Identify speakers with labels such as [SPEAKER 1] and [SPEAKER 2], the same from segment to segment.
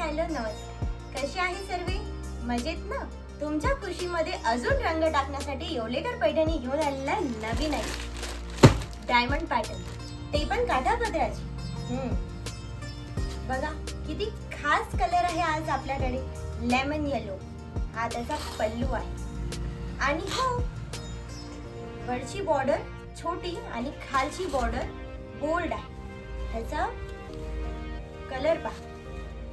[SPEAKER 1] Hello नमस्कार, कसे आहे सर्वे? मजेत ना? तुमच्या खुशीमध्ये अजून रंग टाकण्यासाठी येवलेकर पैठणी घेऊन आलेला नवीन आहे डायमंड पॅटर्न, ते पण काठापदराची. बघा किती खास कलर आहे आज आपल्याकडे. लेमन येलो हा त्याचा पल्लू आहे आणि हो, वरची बॉर्डर छोटी आणि खालची बॉर्डर बोल्ड आहे. ह्याचा कलर पहा,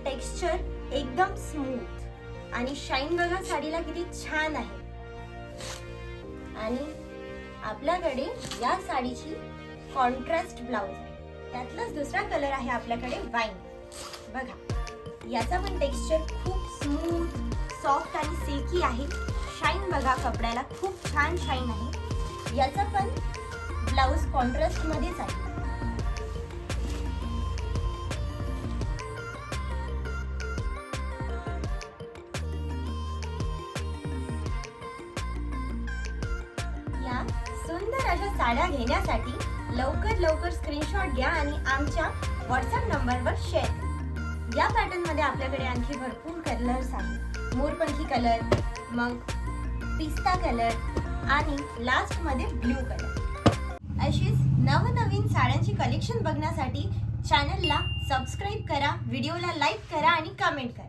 [SPEAKER 1] टेक्स्चर एकदम स्मूथ आणि शाईन बघा साडीला किती छान आहे. आणि आपल्याकडे या साडीची कॉन्ट्रास्ट ब्लाउज आहे, त्यातलाच दुसरा कलर आहे आपल्याकडे वाईन. बघा याचा पण टेक्स्चर खूप स्मूथ, सॉफ्ट आणि सिल्की आहे. शाईन बघा कपड्याला खूप छान शाईन आहे. याचा पण ब्लाउज कॉन्ट्रास्ट मध्येच आहे. या सुंदर अशा साड्या घेण्यासाठी लवकर स्क्रीनशॉट घ्या आणि आमच्या व्हॉट्सअप नंबरवर शेअर करा. या पॅटर्न मध्ये आपल्याकडे आणखी भरपूर कलर्स आहेत. मोरपंखी कलर, मग पिस्ता कलर आणि लास्ट मध्ये ब्लू कलर. अशीच नवनवीन साड्यांची कलेक्शन बघण्यासाठी चॅनलला सबस्क्राईब करा, व्हिडिओला लाईक करा आणि कमेंट करा.